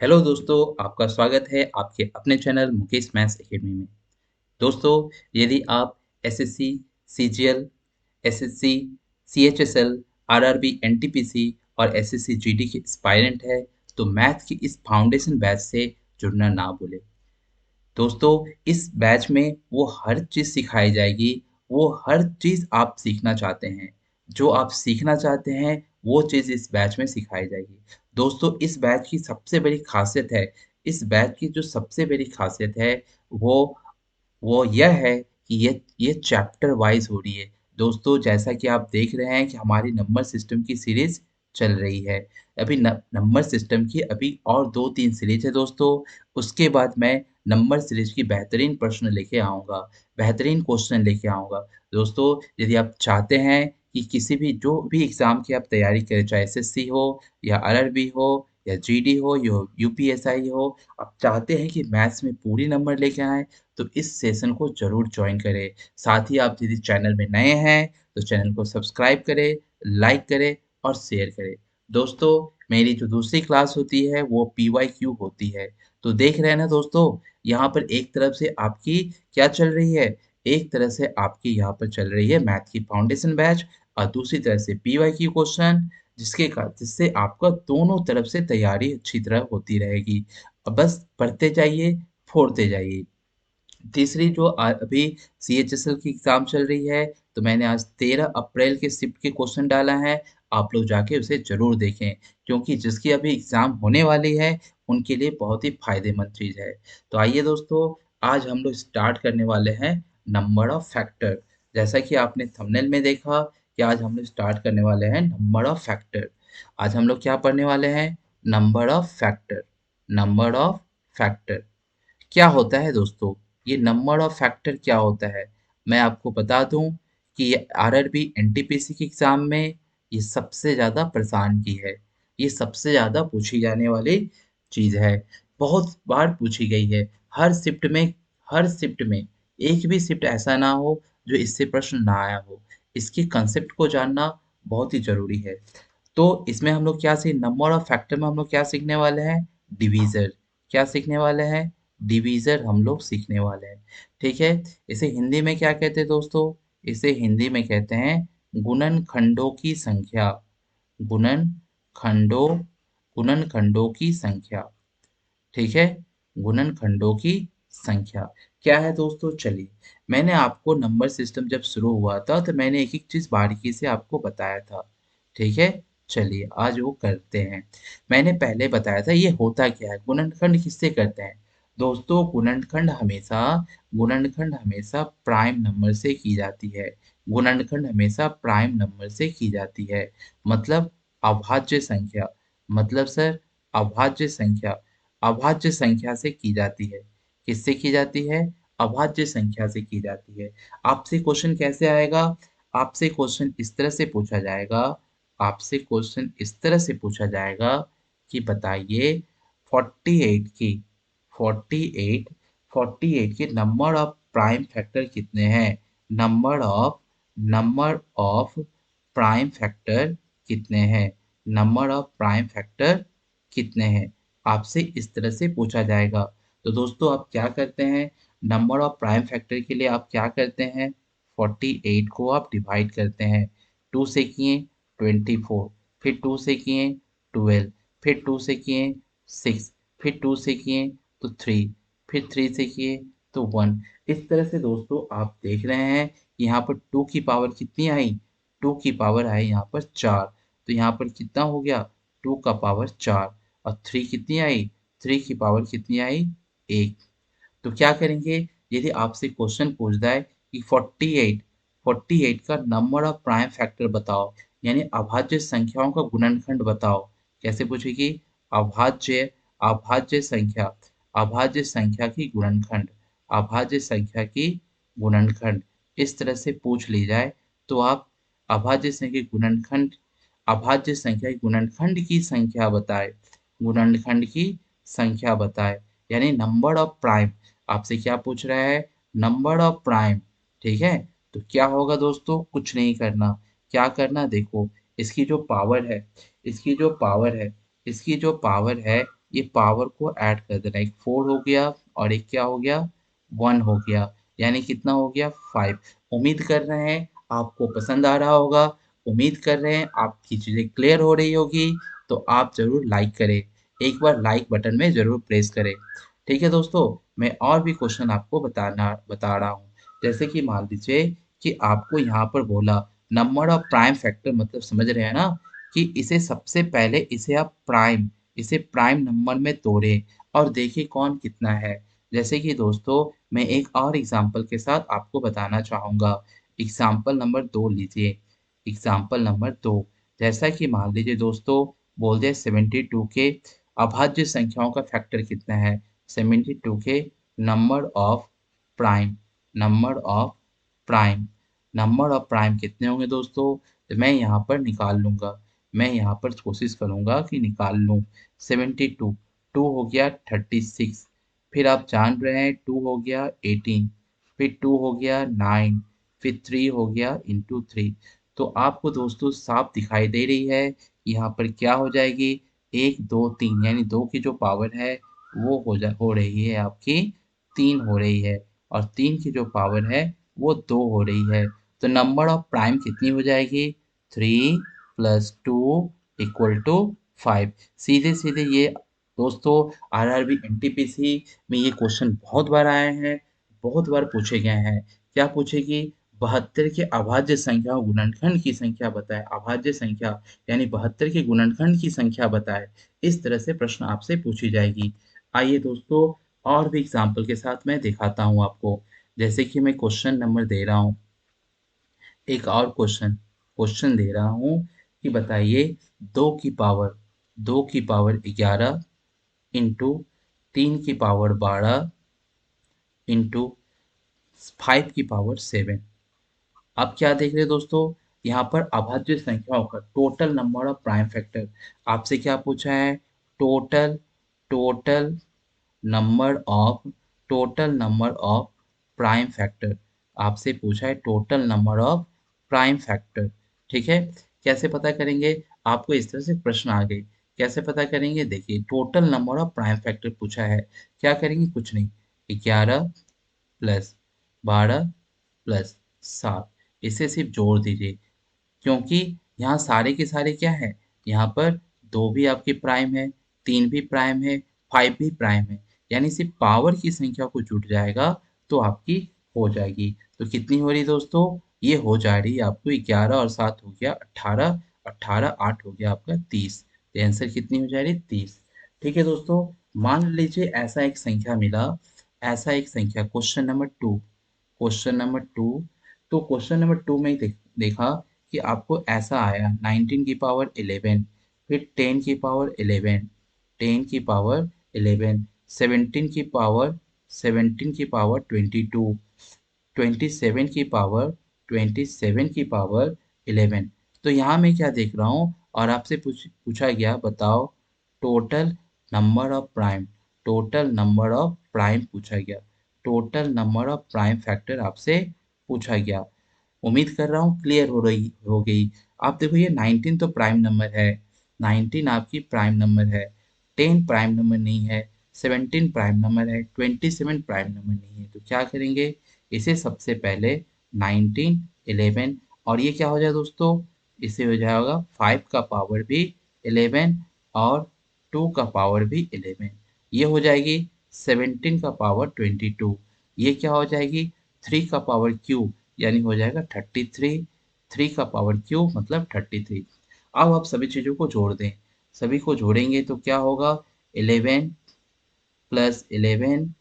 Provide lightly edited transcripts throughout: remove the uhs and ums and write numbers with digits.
Hello दोस्तों, आपका स्वागत है आपके अपने चैनल मुकेश मैथ्स एकेडमी में। दोस्तों, यदि आप SSC, CGL, SSC, CHSL, RRB, NTPC और एसएससी जीडी के एस्पायरेंट है, तो मैथ की इस फाउंडेशन बैच से जुड़ना ना भूलें। दोस्तों, इस बैच में वो हर चीज़ सिखाई जाएगी, वो हर चीज़ आप सीखना चाहते हैं। जो आप सीखना चाहते हैं, वो चीज़ इस बैच में सिखाई जाएगी। दोस्तों, इस बैच की सबसे बड़ी ख़ासियत है, इस बैच की जो सबसे बड़ी ख़ासियत है, वो वो यह है कि ये चैप्टर वाइज़ हो रही है। दोस्तों, जैसा कि आप देख रहे हैं कि हमारी नंबर सिस्टम की सीरीज़ चल रही है। अभी नंबर सिस्टम की अभी और 2-3 सीरीज़ है दोस्तों। उसके बाद मैं नंबर सीरीज़ की बेहतरीन प्रश्न लेके आऊँगा, बेहतरीन क्वेश्चन लेके आऊँगा। दोस्तों, यदि आप चाहते हैं कि किसी भी जो भी एग्ज़ाम की आप तैयारी करें, चाहे एसएससी हो या आरआरबी हो या जीडी हो, यूपीएसआई हो, आप चाहते हैं कि मैथ्स में पूरी नंबर लेके आएँ, तो इस सेशन को ज़रूर जॉइन करें। साथ ही आप यदि चैनल में नए हैं, तो चैनल को सब्सक्राइब करें, लाइक करें और शेयर करें। दोस्तों, मेरी जो दूसरी क्लास होती है, वो पीवाईक्यू होती है। तो देख रहे हैं ना दोस्तों, यहाँ पर एक तरफ से आपकी क्या चल रही है? एक तरह से आपकी यहाँ पर चल रही है मैथ की फाउंडेशन बैच और दूसरी तरफ से पीवाईक्यू क्वेश्चन जिससे आपका दोनों तरफ से तैयारी अच्छी तरह होती रहेगी। अब बस पढ़ते जाइए, फोड़ते जाइए। तीसरी जो अभी सीएचएसएल की एग्ज़ाम चल रही है, तो मैंने आज 13 अप्रैल के शिफ्ट के क्वेश्चन डाला है, आप लोग जाके उसे ज़रूर देखें, क्योंकि जिसकी अभी एग्ज़ाम होने वाली है, उनके लिए बहुत ही फ़ायदेमंद चीज़ है। तो आइए दोस्तों, आज हम लोग स्टार्ट करने वाले हैं नंबर ऑफ फैक्टर। जैसा कि आपने थंबनेल में देखा कि आज हम लोग स्टार्ट करने वाले हैं नंबर ऑफ फैक्टर। आज हम लोग क्या पढ़ने वाले हैं? Number of factor, number of factor. क्या होता है दोस्तों? ये नंबर ऑफ फैक्टर क्या होता है? मैं आपको बता दूं कि ये आरआरबी एनटीपीसी के एग्ज़ाम में ये सबसे ज़्यादा परेशान की है। ये सबसे ज़्यादा पूछी जाने वाली चीज़ है। बहुत बार पूछी गई है। हर शिफ्ट में एक भी शिफ्ट ऐसा ना हो जो इससे प्रश्न ना आया हो। इसके कंसेप्ट को जानना बहुत ही ज़रूरी है। तो इसमें हम लोग क्या सीख नंबर ऑफ फैक्टर में हम लोग क्या सीखने वाले हैं? डिवीज़र। क्या सीखने वाले हैं? डिवीज़र हम लोग सीखने वाले हैं। ठीक है? इसे हिंदी में क्या कहते हैं दोस्तों? इसे हिंदी में कहते हैं गुणनखंडों की संख्या। गुणनखंडों गुणनखंडों की संख्या। ठीक है? गुणनखंडों की संख्या। क्या है दोस्तों? चलिए, मैंने आपको नंबर सिस्टम जब शुरू हुआ था, तो मैंने एक-एक चीज़ बारीकी से आपको बताया था। ठीक है? चलिए, आज वो करते हैं। मैंने पहले बताया था ये होता क्या है? गुणनखंड किससे करते हैं? दोस्तों, गुणनखंड हमेशा प्राइम नंबर से की जाती है। गुणनखंड हमेशा प्राइम नंबर से की जाती है। मतलब अभाज्य संख्या। मतलब सर, अभाज्य संख्या। अभाज्य संख्या से की जाती है। किससे की जाती है? अभाज्य संख्या से की जाती है। आपसे क्वेश्चन कैसे आएगा? आपसे क्वेश्चन इस तरह से पूछा जाएगा आपसे क्वेश्चन इस तरह से पूछा जाएगा कि बताइए 48 की 48 48 के नंबर ऑफ प्राइम फैक्टर कितने हैं? नंबर ऑफ प्राइम फैक्टर कितने हैं? नंबर ऑफ प्राइम फैक्टर कितने हैं? आपसे इस तरह से पूछा जाएगा। तो दोस्तों, आप क्या करते हैं? नंबर ऑफ प्राइम फैक्टर के लिए आप क्या करते हैं? 48 को आप डिवाइड करते हैं। 2 से किए 24, फिर 2 से किए 12, फिर 2 से किए 6, फिर 2 से किए तो 3, फिर 3 से किए तो 1। इस तरह से दोस्तों आप देख रहे हैं कि यहाँ पर 2 की पावर कितनी आई? 2 की पावर आई यहाँ पर 4। तो यहाँ पर कितना हो गया? 2 का पावर 4। और 3 कितनी आई? 3 की पावर कितनी आई? 1। तो क्या करेंगे? यदि आपसे क्वेश्चन पूछ जाए कि 48 का नंबर ऑफ प्राइम फैक्टर बताओ, यानी अभाज्य संख्याओं का गुणनखंड बताओ। कैसे पूछेगी? अभाज्य अभाज्य संख्या अभाज्य संख्या की गुणनखंड अभाज्य संख्या की गुणनखंड इस तरह से पूछ ली जाए, तो आप अभाज्य संख्या की गुणनखंड अभाज्य संख्या की गुणनखंड की संख्या बताए गुणनखंड की संख्या बताए, यानी नंबर ऑफ प्राइम। आपसे क्या पूछ रहा है? Number of prime. ठीक है? तो क्या होगा दोस्तों? कुछ नहीं करना। क्या करना? देखो, इसकी जो पावर है इसकी जो पावर है इसकी जो पावर है ये पावर को ऐड कर देना। एक 4 हो गया और एक क्या हो गया 1 हो गया, यानी कितना हो गया 5। उम्मीद कर रहे हैं आपको पसंद आ रहा होगा, उम्मीद कर रहे हैं आपकी चीज़ें क्लियर हो रही होगी, तो आप ज़रूर लाइक करें। एक बार लाइक बटन में ज़रूर प्रेस करें। ठीक है दोस्तों, मैं और भी क्वेश्चन आपको बता रहा हूँ। जैसे कि मान लीजिए कि आपको यहाँ पर बोला नंबर ऑफ प्राइम फैक्टर, मतलब समझ रहे हैं ना कि इसे सबसे पहले इसे प्राइम नंबर में तोड़ें और देखिए कौन कितना है। जैसे कि दोस्तों मैं एक और एग्जांपल के साथ आपको बताना चाहूँगा। एग्जांपल नंबर 2 लीजिए। एग्जांपल नंबर 2, जैसा कि मान लीजिए दोस्तों बोल दिया 72 के अभाज्य संख्याओं का फैक्टर कितना है। 72 के number of prime number of prime number of prime कितने होंगे दोस्तों, तो मैं यहाँ पर निकाल लूँगा। मैं यहाँ पर कोशिश करूँगा कि निकाल लूँ। 72 2 हो गया 36, फिर आप जान रहे हैं 2 हो गया 18, फिर 2 हो गया 9, फिर 3 हो गया इंटू 3। तो आपको दोस्तों साफ दिखाई दे रही है यहाँ पर क्या हो जाएगी 1 2 3, यानी 2 की जो पावर है वो हो रही है आपकी 3 हो रही है, और 3 की जो पावर है वो 2 हो रही है। तो नंबर ऑफ प्राइम कितनी हो जाएगी 3 प्लस 2 इक्वल टू 5। सीधे सीधे ये दोस्तों आरआरबी एनटीपीसी में ये क्वेश्चन बहुत बार आए हैं, बहुत बार पूछे गए हैं। क्या पूछेगी 72 के अभाज्य संख्या गुणनखंड की संख्या बताए। अभाज्य संख्या यानी 72 के गुणनखंड की संख्या बताए। इस तरह से प्रश्न आपसे पूछी जाएगी। आइए दोस्तों और भी एग्जाम्पल के साथ मैं दिखाता हूँ आपको। जैसे कि मैं क्वेश्चन नंबर दे रहा हूँ, एक और क्वेश्चन दे रहा हूँ कि बताइए 2 की पावर 11 इंटू 3 की पावर 12 इंटू 5 की पावर 7। अब क्या देख रहे हैं दोस्तों, यहाँ पर अभाज्य संख्याओं का total number of prime factor आपसे क्या पूछा है। Total total number of total number of prime factor आपसे पूछा है। Total number of prime factor, ठीक है। कैसे पता करेंगे, आपको इस तरह से प्रश्न आ गए, कैसे पता करेंगे। देखिए total number of prime factor पूछा है, क्या करेंगे, कुछ नहीं, 11 प्लस 12 प्लस 7, इसे सिर्फ जोड़ दीजिए। क्योंकि यहाँ सारे के सारे क्या है, यहाँ पर 2 भी आपके प्राइम है, 3 भी प्राइम है, 5 भी प्राइम है, यानी सिर्फ पावर की संख्या को जुट जाएगा तो आपकी हो जाएगी। तो कितनी हो रही दोस्तों, ये हो जा रही है आपको 11 और 7 हो गया 18, 18 8 हो गया आपका 30। तो आंसर कितनी हो जा रही 30। ठीक है दोस्तों, मान लीजिए ऐसा एक संख्या मिला, ऐसा एक संख्या क्वेश्चन नंबर 2। तो क्वेश्चन नंबर 2 में ही देखा कि आपको ऐसा आया 19 की पावर 11, फिर 10 की पावर 11, 10 की पावर 11, 17 की पावर 22, 27 की पावर 11। तो यहाँ मैं क्या देख रहा हूँ, और आपसे पूछा गया बताओ total number of prime total number of prime पूछा गया, total number of prime factor आपसे पूछा गया। उम्मीद कर रहा हूँ क्लियर हो गई। आप देखो ये 19 तो प्राइम नंबर है, 19 आपकी प्राइम नंबर है, 10 प्राइम नंबर नहीं है, 17 प्राइम नंबर है, 27 प्राइम नंबर नहीं है। तो क्या करेंगे, इसे सबसे पहले 19 11, और ये क्या हो जाए दोस्तों, इसे हो जाएगा 5 का पावर भी 11 और 2 का पावर भी 11, ये हो जाएगी 17 का पावर 22, ये क्या हो जाएगी 3 का पावर क्यूब, यानी हो जाएगा 33, 3 का पावर क्यूब मतलब 33। अब आप सभी चीज़ों को जोड़ दें, सभी को जोड़ेंगे तो क्या होगा 11 प्लस 11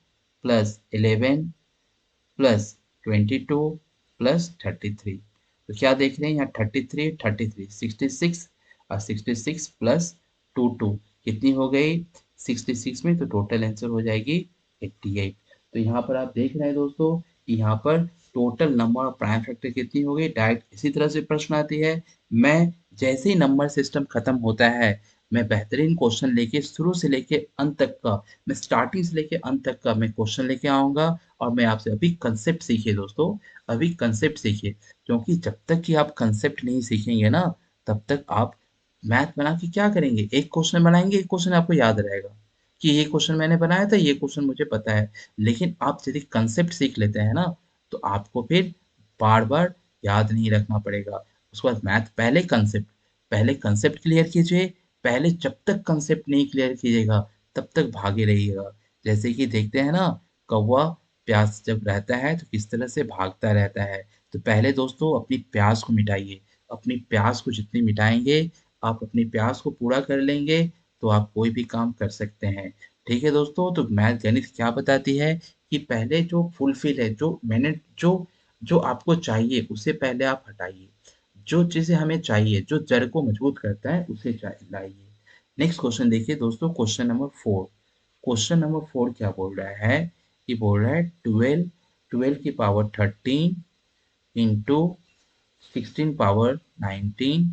प्लस 11 प्लस 22 प्लस 33। तो क्या देख रहे हैं यहाँ 33 33 66, और 66 प्लस 2 कितनी हो गई 66 में, तो टोटल आंसर हो जाएगी 88। तो यहाँ पर आप देख रहे हैं दोस्तों कि यहाँ पर total number of prime factor कितनी हो गई। डायरेक्ट इसी तरह से प्रश्न आती है। मैं जैसे ही नंबर सिस्टम खत्म होता है, मैं बेहतरीन क्वेश्चन लेके शुरू से लेके अंत तक का, मैं स्टार्टिंग से लेके अंत तक का मैं क्वेश्चन लेके आऊँगा। और मैं आपसे अभी कंसेप्ट सीखिए दोस्तों, अभी कंसेप्ट सीखिए, क्योंकि जब तक कि आप कंसेप्ट नहीं सीखेंगे ना, तब तक आप मैथ बना के क्या करेंगे, एक क्वेश्चन बनाएंगे, एक क्वेश्चन आपको याद रहेगा, कि ये क्वेश्चन मैंने बनाया था, ये क्वेश्चन मुझे पता है। लेकिन आप यदि कंसेप्ट सीख लेते हैं ना, तो आपको फिर बार-बार याद नहीं रखना पड़ेगा। उसके बाद मैथ पहले कंसेप्ट क्लियर कीजिए, पहले जब तक कंसेप्ट नहीं क्लियर कीजिएगा, तब तक भागे रहिएगा। जैसे कि देखते हैं ना, कौवा प्यास जब रहता है तो किस तरह से भागता रहता है। तो पहले दोस्तों अपनी प्यास को मिटाइए। अपनी प्यास को जितनी मिटाएँगे, आप अपनी प्यास को पूरा कर लेंगे, तो आप कोई भी काम कर सकते हैं। ठीक है दोस्तों, तो मैथ गणित क्या बताती है कि पहले जो फुलफिल है, जो आपको चाहिए, उसे पहले आप हटाइए। जो चीज़ें हमें चाहिए, जो जड़ को मजबूत करता है, उसे लाइए। नेक्स्ट क्वेश्चन देखिए दोस्तों, क्वेश्चन नंबर 4। क्वेश्चन नंबर 4 क्या बोल रहा है? ये बोल रहा है 12 की power 13 into 16 power 19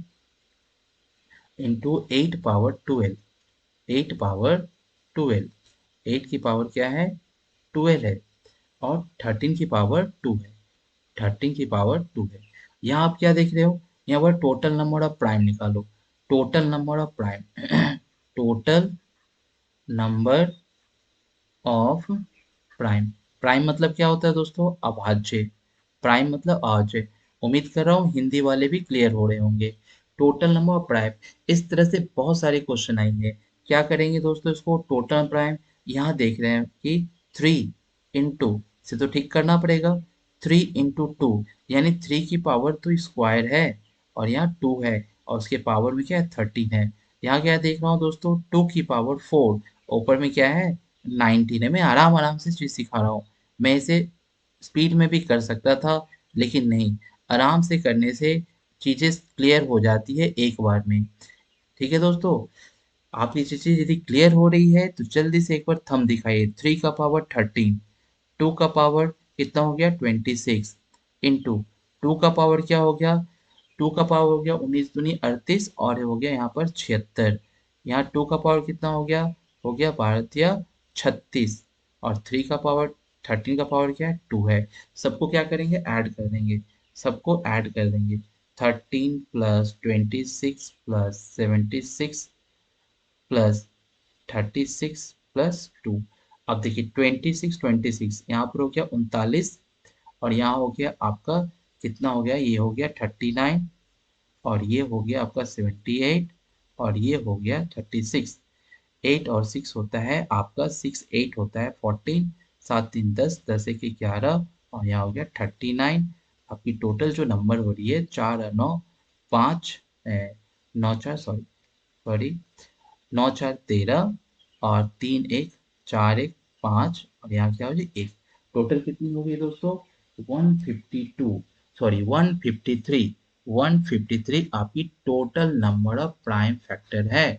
into 8 power 12। 8 power 12। 8 की पावर क्या है? 12 है। और 13 की पावर 2 है। 13 की पावर 2 है। यहाँ आप क्या देख रहे हो? यहाँ पर टोटल नंबर ऑफ प्राइम निकालो। Total number of prime total number of prime. Prime मतलब क्या होता है दोस्तों? अभाज्य। प्राइम मतलब अभाज्य। उम्मीद कर रहा हूँ हिंदी वाले भी क्लियर हो रहे होंगे। टोटल नंबर ऑफ प्राइम, इस तरह से बहुत सारे क्वेश्चन आएंगे। क्या करेंगे दोस्तों? इसको टोटल प्राइम, यहाँ देख रहे हैं कि 3 इंटू से तो ठीक करना पड़ेगा। 3 इंटू 2 यानी 3 की पावर तो स्क्वायर है, और यहाँ 2 है, और उसके पावर में क्या है? 13 है। यहाँ क्या देख रहा हूँ दोस्तों? 2 की पावर 4, ऊपर में क्या है? 19 है। मैं आराम आराम से चीज़ सिखा रहा हूँ। मैं इसे स्पीड में भी कर सकता था, लेकिन नहीं, आराम से करने से चीज़ें क्लियर हो जाती है एक बार में। ठीक है दोस्तों, आपकी चीज़ें यदि क्लियर हो रही है तो जल्दी से एक बार थंब दिखाइए। 3 का पावर 13, 2 का पावर कितना हो गया? 26 इंटू 2 का पावर क्या हो गया? 2 का पावर हो गया 19 दूनी 38, और हो गया यहाँ पर 76। यहाँ 2 का पावर कितना हो गया? हो गया 12 36। और 3 का पावर 13 का पावर क्या है? 2 है। सबको क्या करेंगे? ऐड कर देंगे। सबको ऐड कर देंगे। 13 प्लस 26 प्लस 76 प्लस 36 प्लस 2। अब देखिए 26 यहाँ पर हो गया 39, और यहाँ हो गया आपका कितना हो गया? ये हो गया 39, और ये हो गया आपका 78, और ये हो गया 36। 8 और 6 होता है आपका 6 8 होता है 14, 7 3 10, 10 1 11, और यहाँ हो गया 39। आपकी टोटल जो नंबर हो रही है 4 और 9 5, 9 4 सॉरी 9 4 13, और 3 1 4 1 5, और यहाँ क्या हो जाए 1। टोटल कितनी हो गई दोस्तों? 152, सॉरी 153। 153 आपकी total number of prime factor है।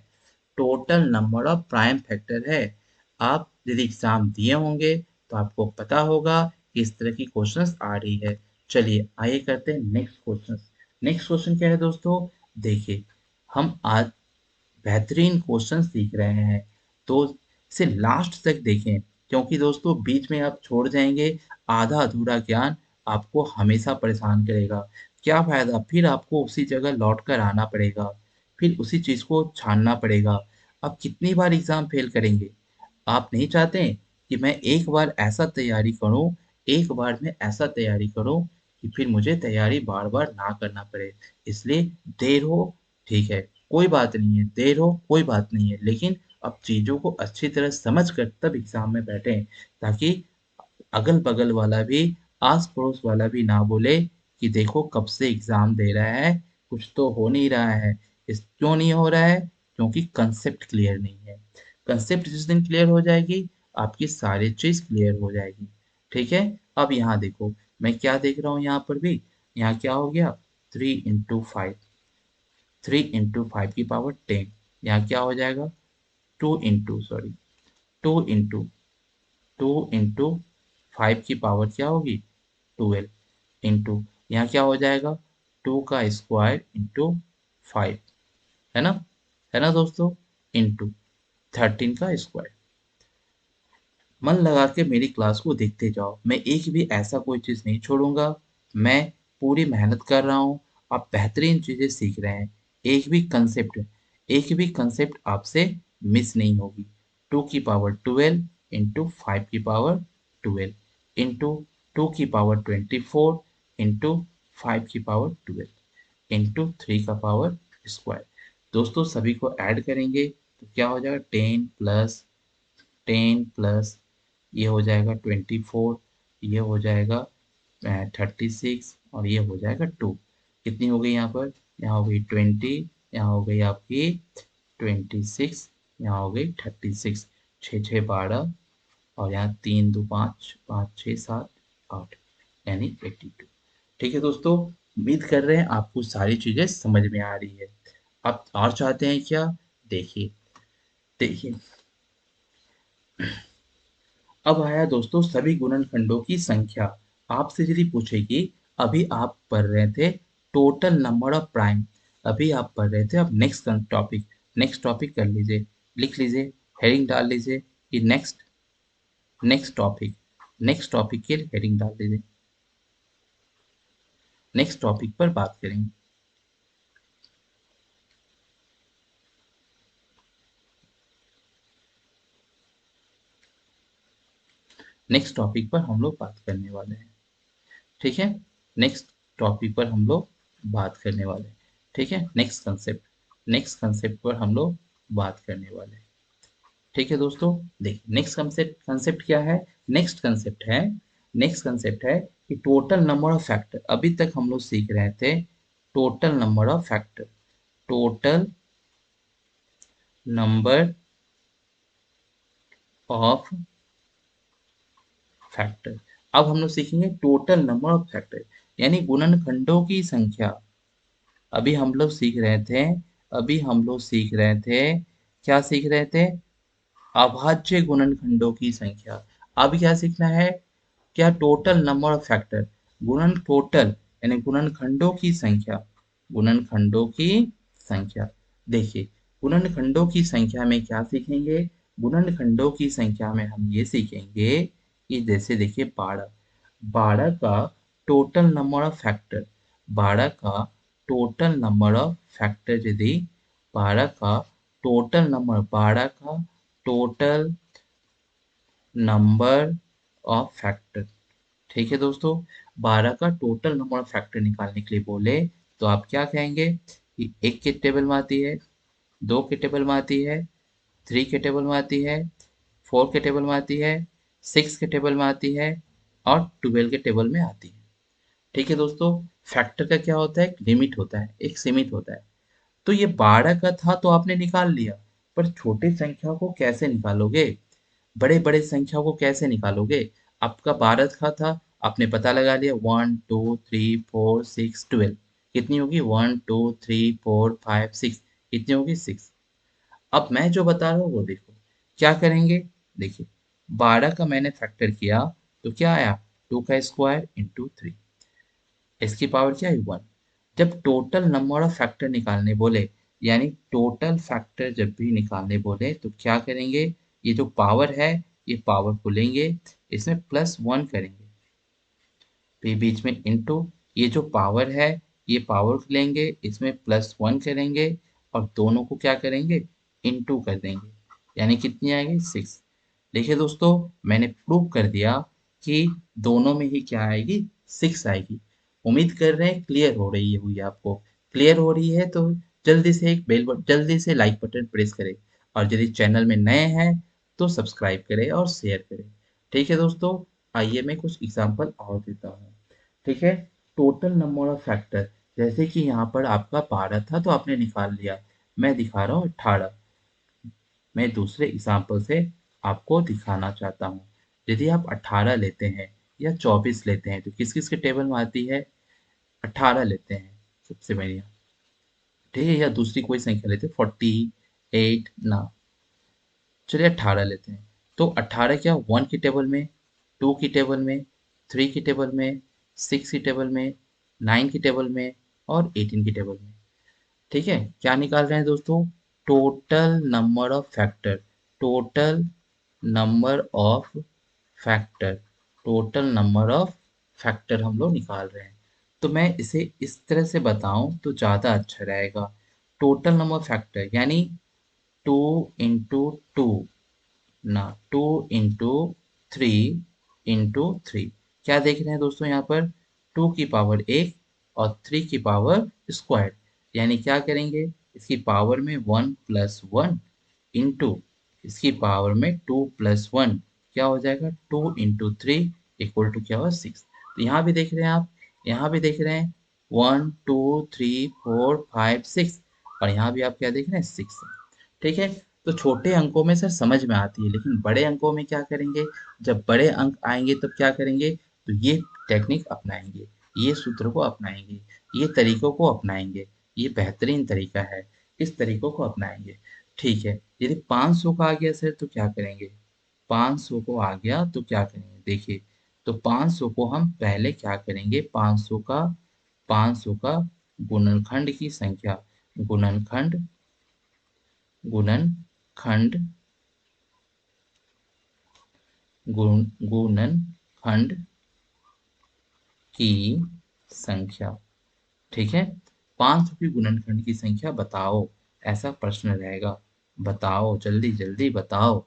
Total number of prime factor है। आप यदि एग्जाम दिए होंगे तो आपको पता होगा कि इस तरह की क्वेश्चंस आ रही है। चलिए आइए करते हैं नेक्स्ट क्वेश्चन। नेक्स्ट क्वेश्चन क्या है दोस्तों? देखिए, हम आज बेहतरीन क्वेश्चन सीख रहे हैं, तो इसे लास्ट तक देखें, क्योंकि दोस्तों बीच में आप छोड़ जाएंगे, आधा अधूरा ज्ञान आपको हमेशा परेशान करेगा। क्या फायदा? फिर आपको उसी जगह लौट कर आना पड़ेगा, फिर उसी चीज़ को छानना पड़ेगा। अब कितनी बार एग्जाम फेल करेंगे? आप नहीं चाहते कि मैं एक बार ऐसा तैयारी करूं, एक बार में ऐसा तैयारी करूं कि फिर मुझे तैयारी बार बार ना करना पड़े। इसलिए देर हो, ठीक है, कोई बात नहीं है, देर हो कोई बात नहीं है, लेकिन अब चीज़ों को अच्छी तरह समझ कर तब एग्जाम में बैठें, ताकि अगल बगल वाला भी, आस पड़ोस वाला भी ना बोले कि देखो कब से एग्जाम दे रहा है, कुछ तो हो नहीं रहा है। इस क्यों नहीं हो रहा है? क्योंकि कंसेप्ट क्लियर नहीं है। कंसेप्ट जिस दिन क्लियर हो जाएगी, आपकी सारी चीज क्लियर हो जाएगी। ठीक है, अब यहाँ देखो, मैं क्या देख रहा हूँ यहाँ पर भी। यहाँ क्या हो गया? 3 इंटू 5। 3 इंटू 5 की पावर 10। यहाँ क्या हो जाएगा? 2 इंटू 5 की पावर क्या होगी? 12 इंटू, यहाँ क्या हो जाएगा? 2 का स्क्वायर इंटू 5, है ना? है ना दोस्तों? इंटू 13 का स्क्वायर। मन लगा के मेरी क्लास को देखते जाओ, मैं एक भी ऐसा कोई चीज़ नहीं छोड़ूंगा। मैं पूरी मेहनत कर रहा हूँ, आप बेहतरीन चीज़ें सीख रहे हैं। एक भी कंसेप्ट एक भी कंसेप्ट आपसे मिस नहीं होगी। टू की पावर 12 इंटू 5 की पावर 12 इंटू 2 की पावर 24 इंटू 5 की पावर 12 इंटू 3 का पावर स्क्वायर। दोस्तों सभी को ऐड करेंगे तो क्या हो जाएगा, 10 प्लस ये हो जाएगा 24, ये हो जाएगा 36 और ये हो जाएगा 2। कितनी हो गई यहाँ पर, यहाँ हो गई 20, यहाँ हो गई आपकी 26, यहाँ हो गई 36, 6 6 12 और यहाँ 3 2 5, 5 6 7 8 यानी 82। ठीक है दोस्तों, उम्मीद कर रहे हैं आपको सारी चीजें समझ में आ रही है। आप और चाहते हैं क्या, देखिए देखिए अब आया दोस्तों सभी गुणनखंडों की संख्या। आपसे यदि पूछेगी, अभी आप पढ़ रहे थे टोटल नंबर ऑफ प्राइम, अभी आप पढ़ रहे थे, अब नेक्स्ट टॉपिक कर लीजिए, लिख लीजिए, हेडिंग डाल लीजिए कि नेक्स्ट टॉपिक के लिए हेडिंग डाल दीजिए, नेक्स्ट टॉपिक पर बात करेंगे। नेक्स्ट टॉपिक पर हम लोग बात करने वाले हैं। ठीक है, नेक्स्ट टॉपिक पर हम लोग बात करने वाले हैं। ठीक है, नेक्स्ट कंसेप्ट पर हम लोग बात करने वाले हैं। ठीक है दोस्तों, देखिए नेक्स्ट कंसेप्ट क्या है, नेक्स्ट कंसेप्ट है कि टोटल नंबर ऑफ फैक्टर। अभी तक हम लोग सीख रहे थे total number of factor, total number of factor. अब हम लोग सीखेंगे टोटल नंबर ऑफ फैक्टर, यानी गुणनखंडों की संख्या। अभी हम लोग सीख रहे थे अभी हम लोग सीख रहे थे क्या सीख रहे थे, अभाज्य गुणनखंडों की संख्या। अब क्या सीखना है, क्या टोटल नंबर ऑफ फैक्टर, गुणन टोटल यानी गुणनखंडों की संख्या, गुणनखंडों की संख्या। देखिए गुणनखंडों की संख्या में क्या सीखेंगे, गुणनखंडों की संख्या में हम ये सीखेंगे कि जैसे देखिए 12, 12 का टोटल नंबर ऑफ फैक्टर, 12 का टोटल नंबर ऑफ फैक्टर यदि 12 का टोटल नंबर ऑफ फैक्टर। ठीक है दोस्तों, 12 का टोटल नंबर ऑफ फैक्टर निकालने के लिए बोले तो आप क्या कहेंगे कि एक के टेबल में आती है, दो के टेबल में आती है, थ्री के टेबल में आती है, फोर के टेबल में आती है, सिक्स के टेबल में आती है और 12 के टेबल में आती है। ठीक है दोस्तों, फैक्टर का क्या होता है, एक लिमिट होता है, एक सीमित होता है। तो ये 12 का था तो आपने निकाल लिया, पर छोटी संख्या को कैसे निकालोगे, बड़े बड़े संख्या को कैसे निकालोगे। आपका 12 का था, आपने पता लगा लिया 1 2 3 4 6 12, कितनी होगी 1 2 3 4 5 6, कितनी होगी 6। अब मैं जो बता रहा हूँ वो देखो, क्या करेंगे, देखिए 12 का मैंने फैक्टर किया तो क्या आया, 2 का स्क्वायर इंटू 3, इसकी पावर क्या है 1। जब टोटल नंबर ऑफ फैक्टर निकालने बोले, यानी टोटल फैक्टर जब भी निकालने बोले तो क्या करेंगे, ये जो पावर है ये पावर को लेंगे, इसमें +1 करेंगे, फिर बीच में इंटू, ये जो पावर है ये पावर को लेंगे, इसमें +1 करेंगे और दोनों को क्या करेंगे, इंटू कर देंगे, यानी कितनी आएगी 6। देखिए दोस्तों, मैंने प्रूव कर दिया कि दोनों में ही क्या आएगी, 6 आएगी। उम्मीद कर रहे हैं क्लियर हो रही है, हुई आपको, क्लियर हो रही है तो जल्दी से एक बेल बटन, जल्दी से लाइक बटन प्रेस करें और यदि चैनल में नए हैं तो सब्सक्राइब करें और शेयर करें। ठीक है दोस्तों, आइए मैं कुछ एग्जांपल और देता हूँ। ठीक है, टोटल नंबर ऑफ फैक्टर, जैसे कि यहाँ पर आपका 12 था तो आपने निकाल लिया, मैं दिखा रहा हूँ 18। मैं दूसरे एग्जाम्पल से आपको दिखाना चाहता हूँ। यदि आप 18 लेते हैं या 24 लेते हैं तो किस किस के टेबल में आती है, 18 लेते हैं सबसे बढ़िया। ठीक है, या दूसरी कोई संख्या लेते हैं 48 ना, चलिए 18 लेते हैं। तो 18 क्या, 1 की टेबल में, 2 की टेबल में, 3 की टेबल में, 6 की टेबल में, 9 की टेबल में और 18 की टेबल में। ठीक है, क्या निकाल रहे हैं दोस्तों, total number of factor, total number of factor, total number of factor हम लोग निकाल रहे हैं। तो मैं इसे इस तरह से बताऊं तो ज़्यादा अच्छा रहेगा। टोटल नंबर फैक्टर यानी 2 इंटू 2 ना 2 × 3 × 3 क्या देख रहे हैं दोस्तों यहाँ पर 2 की पावर 1 और 3 की पावर स्क्वायर यानी क्या करेंगे इसकी पावर में 1+1 इंटू इसकी पावर में 2+1 क्या हो जाएगा 2 × 3 इक्वल टू क्या हुआ 6। तो यहाँ भी देख रहे हैं आप यहाँ भी देख रहे हैं 1 2 3 4 5 6 और यहाँ भी आप क्या देख रहे हैं 6। ठीक है तो छोटे अंकों में सर समझ में आती है लेकिन बड़े अंकों में क्या करेंगे जब बड़े अंक आएंगे तब क्या करेंगे तो ये टेक्निक अपनाएंगे ये सूत्र को अपनाएंगे ये तरीकों को अपनाएंगे ये बेहतरीन तरीका है इस तरीकों को अपनाएंगे। ठीक है यदि 500 का आ गया सर तो क्या करेंगे 500 को आ गया तो क्या करेंगे देखिए तो 500 को हम पहले क्या करेंगे 500 का गुणनखंड की संख्या गुणनखंड गुणनखंड गुणनखंड की संख्या ठीक है 500 की गुणनखंड की संख्या बताओ ऐसा प्रश्न रहेगा बताओ जल्दी जल्दी बताओ।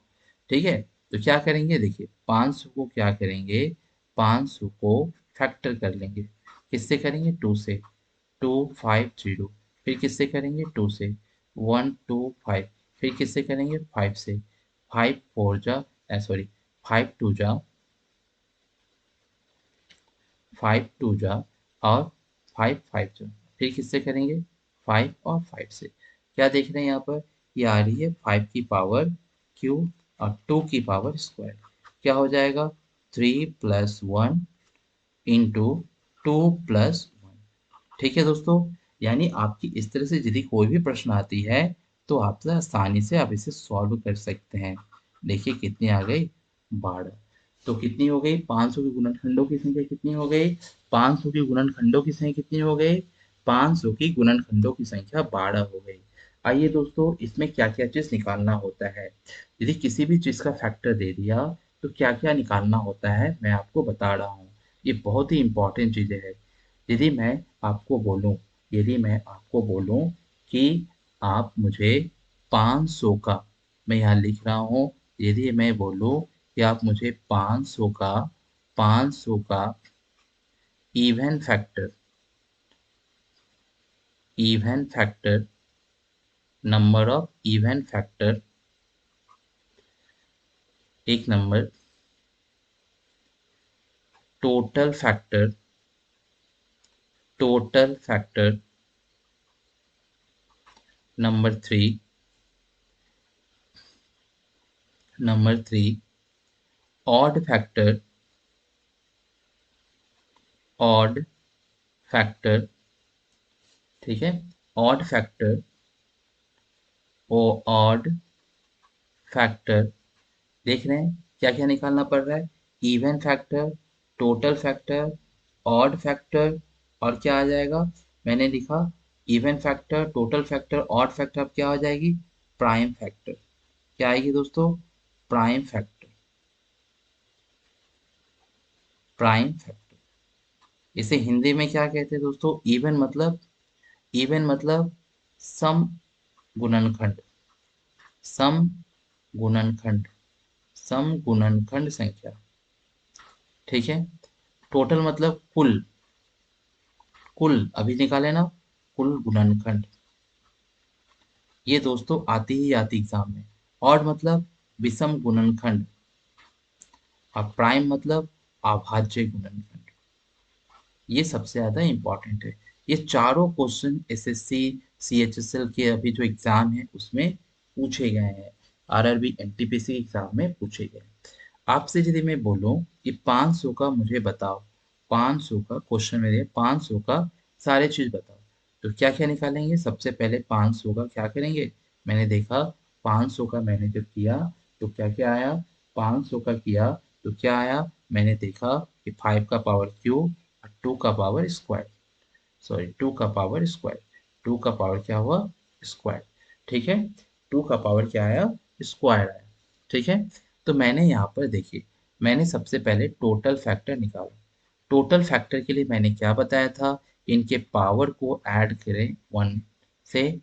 ठीक है तो क्या करेंगे देखिए 500 को क्या करेंगे 500 को फैक्टर कर लेंगे किससे करेंगे 2 से 250 फिर किससे करेंगे 2 से 125 फिर किससे करेंगे 5 से 5 4 जा 5 2 जा और 5 5 जा फिर किससे करेंगे 5 और 5 से क्या देख रहे हैं यहाँ पर ये आ रही है 5 की पावर और 2 की पावर स्क्वायर क्या हो जाएगा 3+1 इंटू 2+1। ठीक है दोस्तों यानी आपकी इस तरह से यदि कोई भी प्रश्न आती है तो आप आसानी से आप इसे सॉल्व कर सकते हैं। देखिए कितनी आ गई 12 तो कितनी हो गई 500 के गुणनखंडों की संख्या कितनी हो गई 500 की गुणनखंडों की संख्या कितनी हो गई 500 की गुणनखंडों की संख्या 12 हो गई। आइए दोस्तों इसमें क्या क्या चीज निकालना होता है यदि किसी भी चीज का फैक्टर दे दिया तो क्या क्या निकालना होता है मैं आपको बता रहा हूँ ये बहुत ही इंपॉर्टेंट चीजें है। यदि मैं आपको बोलूं यदि मैं आपको बोलूं कि आप मुझे 500 का मैं यहाँ लिख रहा हूँ यदि मैं बोलूं कि आप मुझे 500 का even factor even factor number of even factor एक number total factor number 3 odd factor odd factor ठीक है ऑड फैक्टर ओ ऑड फैक्टर देख रहे हैं क्या क्या निकालना पड़ रहा है even factor total factor odd factor और क्या आ जाएगा मैंने लिखा even factor total factor odd factor अब क्या हो जाएगी प्राइम फैक्टर क्या आएगी दोस्तों प्राइम फैक्टर प्राइम फैक्टर इसे हिंदी में क्या कहते हैं दोस्तों इवन मतलब सम गुणनखंड सम गुणनखंड सम गुणनखंड संख्या ठीक है टोटल मतलब कुल कुल अभी निकाले ना कुल गुणनखंड ये दोस्तों आती ही आती एग्जाम में ऑड मतलब विषम गुणनखंड और प्राइम मतलब अभाज्य गुणनखंड ये सबसे ज्यादा इंपॉर्टेंट है। ये चारों क्वेश्चन एसएससी सीएचएसएल के अभी जो एग्जाम है उसमें पूछे गए हैं आरआरबी एनटीपीसी एग्जाम में पूछे गए हैं। आपसे यदि मैं बोलूं कि 500 का मुझे बताओ 500 का क्वेश्चन में 500 का सारे चीज बताओ तो क्या क्या निकालेंगे सबसे पहले 500 का क्या करेंगे मैंने देखा 500 का मैंने जब किया तो क्या क्या आया 500 का किया तो क्या आया मैंने देखा कि 5 का पावर क्यूब 2 का पावर स्क्वायर सॉरी 2 का पावर स्क्वायर 2 का पावर क्या हुआ स्क्वायर ठीक है 2 का पावर क्या आया स्क्वायर आया ठीक है। तो मैंने यहाँ पर देखिए मैंने सबसे पहले टोटल फैक्टर निकाला टोटल फैक्टर के लिए मैंने क्या बताया था इनके पावर को ऐड करें 1 से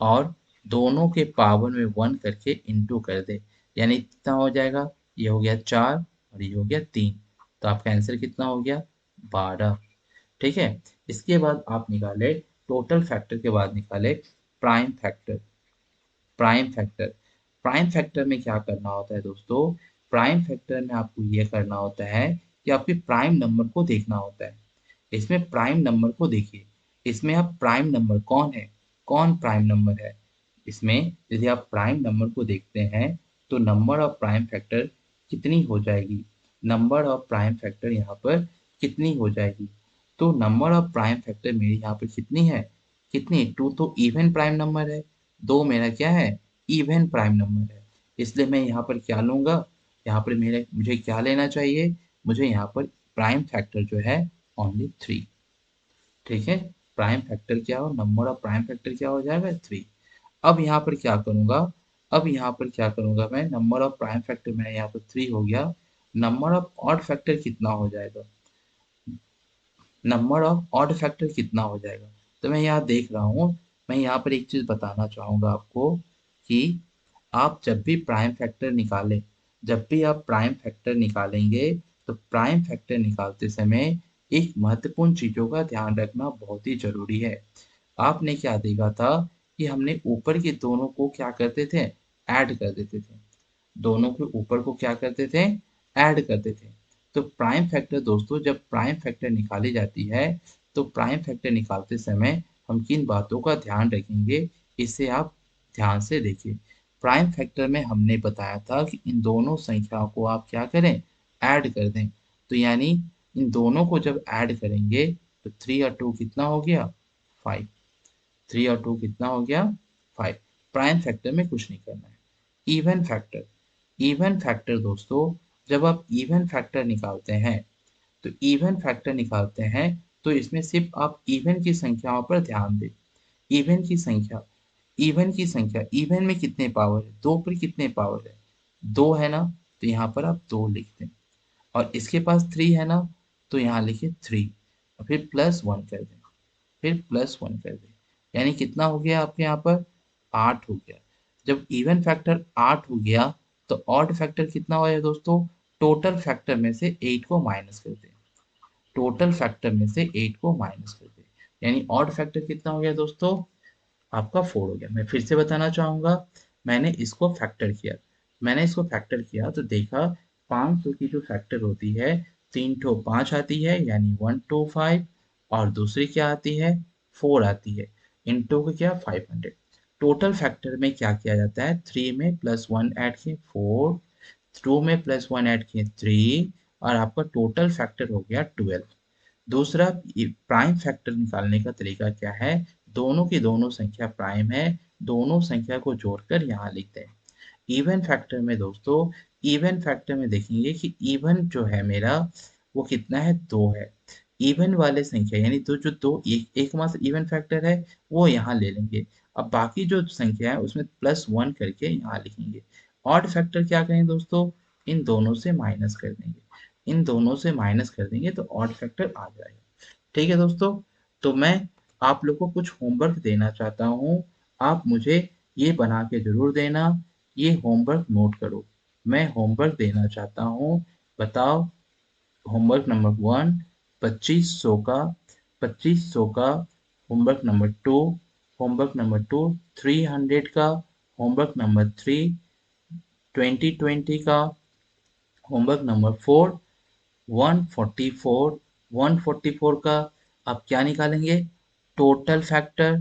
और दोनों के पावर में 1 करके इंटू कर दे यानी कितना हो जाएगा, ये हो गया 4 और ये हो गया 3, तो आपका आंसर कितना हो गया 12। ठीक है। इसके बाद आप निकाले टोटल फैक्टर के बाद निकाले prime factor. Prime factor, prime factor में क्या करना होता है दोस्तों, प्राइम फैक्टर में आपको ये करना होता है कि आपके प्राइम नंबर को देखना होता है। इसमें प्राइम नंबर को देखिए, इसमें आप प्राइम नंबर कौन है, कौन प्राइम नंबर है। इसमें यदि आप प्राइम नंबर को देखते हैं तो नंबर ऑफ प्राइम फैक्टर कितनी हो जाएगी, नंबर ऑफ प्राइम फैक्टर यहाँ पर कितनी हो जाएगी। तो नंबर ऑफ प्राइम फैक्टर मेरी यहाँ पर कितनी है, कितनी, 2 तो इवन प्राइम नंबर है, 2 मेरा क्या है, इवन प्राइम नंबर है। इसलिए मैं यहाँ पर क्या लूँगा, यहाँ पर मेरे मुझे क्या लेना चाहिए, मुझे यहाँ पर प्राइम फैक्टर जो है ओनली 3। ठीक है। प्राइम फैक्टर क्या हो, नंबर ऑफ प्राइम फैक्टर क्या हो जाएगा 3। अब यहाँ पर क्या करूँगा, अब यहाँ पर क्या करूँगा मैं, नंबर ऑफ प्राइम फैक्टर मेरा यहाँ पर 3 हो गया, नंबर ऑफ ऑड फैक्टर कितना हो जाएगा, नंबर ऑफ ऑड फैक्टर कितना हो जाएगा। तो मैं यहाँ देख रहा हूँ, मैं यहाँ पर एक चीज़ बताना चाहूँगा आपको कि आप जब भी प्राइम फैक्टर निकालें, जब भी आप प्राइम फैक्टर निकालेंगे तो प्राइम फैक्टर निकालते समय एक महत्वपूर्ण चीज़ों का ध्यान रखना बहुत ही ज़रूरी है। आपने क्या देखा था कि हमने ऊपर के दोनों को क्या करते थे, ऐड कर देते थे, दोनों के ऊपर को क्या करते थे, ऐड करते थे। तो प्राइम फैक्टर दोस्तों, जब प्राइम फैक्टर निकाली जाती है तो प्राइम फैक्टर निकालते समय हम किन बातों का ध्यान रखेंगे, इसे आप ध्यान से देखिए। प्राइम फैक्टर में हमने बताया था कि इन दोनों संख्याओं को आप क्या करें, ऐड कर दें। तो यानी इन दोनों को जब ऐड करेंगे तो 3 और 2 कितना हो गया, 5। 3 और 2 कितना हो गया, 5। प्राइम फैक्टर में कुछ नहीं करना है। इवन फैक्टर, इवन फैक्टर दोस्तों, जब आप इवन फैक्टर निकालते हैं तो इवन फैक्टर निकालते हैं तो इसमें सिर्फ आप इवन की संख्याओं पर ध्यान दें। इवन की संख्या, इवन की संख्या, इवन में कितने पावर है, 2 पर कितने पावर है, 2 है ना, तो यहाँ पर आप 2 लिख दें। और इसके पास 3 है ना, तो यहाँ लिखिए 3 और फिर +1 कर दें, फिर +1 कर दें। यानी कितना हो गया आपके यहाँ पर, 8 हो गया। जब इवन फैक्टर 8 हो गया तो ऑड फैक्टर कितना हो गया दोस्तों, टोटल फैक्टर में से 8 को माइनस कर दें, टोटल फैक्टर में से 8 को माइनस कर दें। यानी ऑड फैक्टर कितना हो गया दोस्तों, आपका 4 हो गया। मैं फिर से बताना चाहूँगा, मैंने इसको फैक्टर किया, मैंने इसको फैक्टर किया तो देखा 500 की जो फैक्टर होती है, 3 ठो 5 आती है यानी 125, और दूसरी क्या आती है, 4 आती है, इनटू को क्या 500। टोटल फैक्टर में क्या किया जाता है, 3 में +1 ऐड किए 4, 2 में +1 ऐड किए 3, और आपका टोटल फैक्टर हो गया 12। दूसरा, प्राइम फैक्टर निकालने का तरीका क्या है, दोनों की दोनों संख्या प्राइम है, दोनों संख्या को जोड़कर यहाँ लिखते हैं। इवन फैक्टर में दोस्तों, इवन फैक्टर में देखेंगे कि इवन जो है मेरा वो कितना है, 2 है। इवन वाले संख्या यानी तो जो दो एकमात्र इवन फैक्टर है वो यहाँ ले लेंगे। अब बाकी जो संख्या है उसमें +1 करके यहाँ लिखेंगे। ऑड फैक्टर क्या करेंगे दोस्तों, इन दोनों से माइनस कर देंगे, इन दोनों से माइनस कर देंगे तो ऑड फैक्टर आ जाएगा। ठीक है दोस्तों, तो मैं आप लोग को कुछ होमवर्क देना चाहता हूँ, आप मुझे ये बना के ज़रूर देना, ये होमवर्क नोट करो। मैं होमवर्क देना चाहता हूँ, बताओ। होमवर्क नंबर 1 2500 का, 2500 का। होमवर्क नंबर 2, होमवर्क नंबर 2 300 का। होमवर्क नंबर 3 2020 का। होमवर्क नंबर 4 144, 144 का। आप क्या निकालेंगे, total factor,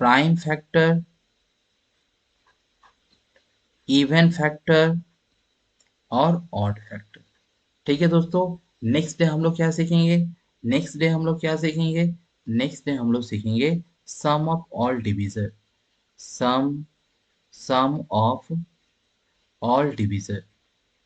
prime factor, even factor और ऑड फैक्टर। ठीक है दोस्तों, नेक्स्ट डे हम लोग क्या सीखेंगे, नेक्स्ट डे हम लोग क्या सीखेंगे, नेक्स्ट डे हम लोग सीखेंगे sum of all divisor, sum, sum of all divisor,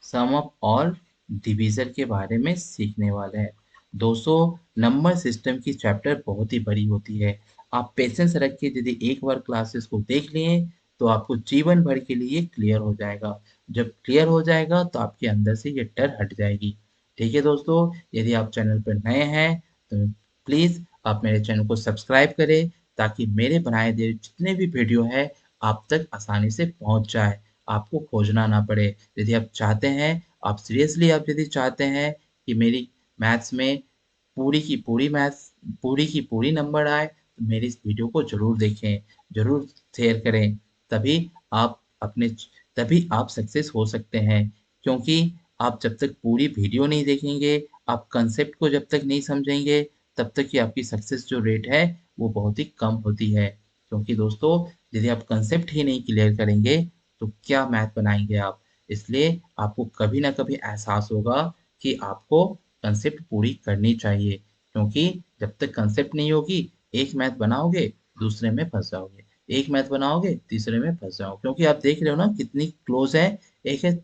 sum of all divisor के बारे में सीखने वाले हैं। दोस्तों, नंबर सिस्टम की चैप्टर बहुत ही बड़ी होती है। आप पेशेंस रख के यदि एक बार क्लासेस को देख लिए तो आपको जीवन भर के लिए क्लियर हो जाएगा। जब क्लियर हो जाएगा तो आपके अंदर से ये डर हट जाएगी। ठीक है दोस्तों, यदि आप चैनल पर नए हैं तो प्लीज़ आप मेरे चैनल को सब्सक्राइब करें ताकि मेरे बनाए गए जितने भी वीडियो है आप तक आसानी से पहुँच जाए, आपको खोजना ना पड़े। यदि आप चाहते हैं, आप सीरियसली आप यदि चाहते हैं कि मेरी मैथ्स में पूरी की पूरी नंबर आए, तो मेरी इस वीडियो को ज़रूर देखें, ज़रूर शेयर करें। तभी आप अपने तभी आप सक्सेस हो सकते हैं। क्योंकि आप जब तक पूरी वीडियो नहीं देखेंगे, आप कंसेप्ट को जब तक नहीं समझेंगे, तब तक की आपकी सक्सेस जो रेट है, वो बहुत ही कम होती है। क्योंकि दोस्तों, यदि आप कंसेप्ट ही नहीं क्लियर करेंगे, तो क्या मैथ बनाएँगे आप? इसलिए आपको कभी न कभी एहसास होगा कि आपको कंसेप्ट पूरी करनी चाहिए। क्योंकि जब तक कंसेप्ट नहीं होगी, एक मैथ बनाओगे, दूसरे में फँस जाओगे। एक मैथ बनाओगे, तीसरे में फँस जाओगे। क्योंकि आप देख रहे हो ना कितनी क्लोज़ है। एक है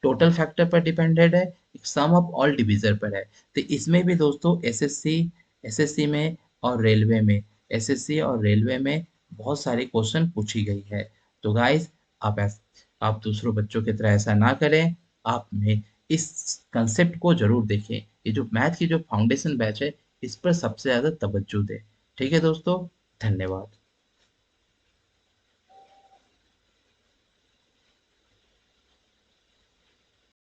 टोटल फैक्टर पर डिपेंडेंट है, एक सम ऑफ ऑल डिवीज़र पर है। तो इसमें भी दोस्तों एसएससी में और रेलवे में एसएससी और रेलवे में बहुत सारे क्वेश्चन पूछी गई है। तो गाइज़, आप दूसरों बच्चों की तरह ऐसा ना करें। आप में इस कांसेप्ट को ज़रूर देखें। ये जो मैथ की जो फाउंडेशन बैच है, इस पर सबसे ज़्यादा तवज्जो दें। ठीक है दोस्तों? धन्यवाद।